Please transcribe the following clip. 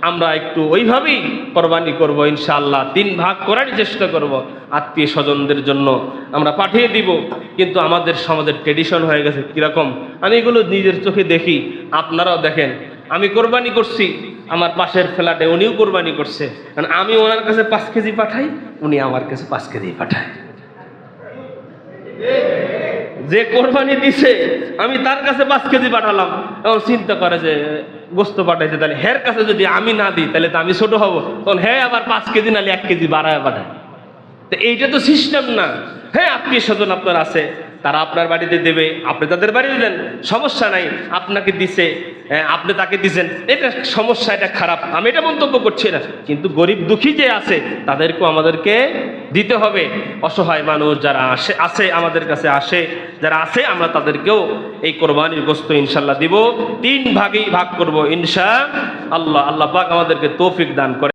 আমরা একটু ওইভাবেই কোরবানি করব ইনশাআল্লাহ। 3 ভাগ করার চেষ্টা করব, আত্মীয় স্বজনদের জন্য আমরা পাঠিয়ে দিব। কিন্তু আমাদের সমাজের ট্রেডিশন হয়ে গেছে কিরকম, আমি এগুলো নিজের চোখে দেখি, আপনারাও দেখেন। আমি কোরবানি করছি, আমার পাশের ফ্ল্যাটে উনিও কোরবানি করছে, কারণ আমি ওনার কাছে 5 কেজি পাঠাই, উনি আমার কাছে 5 কেজি পাঠায়। যে কোরবানি দিছে আমি তার কাছে 5 কেজি পাঠালাম, এখন চিন্তা করে যে গোস্ত পাঠাইছে, তাহলে হের কাছে যদি আমি না দিই তাহলে তো আমি ছোট হব, তখন হ্যাঁ আবার 5 কেজি নালে 1 কেজি বাড়ায় পাঠায়। তো এইটা তো সিস্টেম না। হ্যাঁ, আত্মীয় স্বজন আপনার আছে, তারা আপনার বাড়িতে দেবে, আপনি তাদের বাড়ি দিলেন, সমস্যা নাই। আপনাকে দিছে, আপনি তাকে দিছেন, এটা সমস্যা, এটা খারাপ, আমি এটা মন্তব্য করছি না। কিন্তু গরিব দুঃখী যে আছে তাদেরকেও আমাদেরকে দিতে হবে। অসহায় মানুষ যারা আছে আমাদের কাছে আসে, যারা আছে, আমরা তাদেরকেও এই কোরবানির গোশত ইনশাল্লাহ দিব। 3 ভাগেই ভাগ করব ইনশাআল্লাহ। আল্লাহ পাক আমাদেরকে তৌফিক দান করে।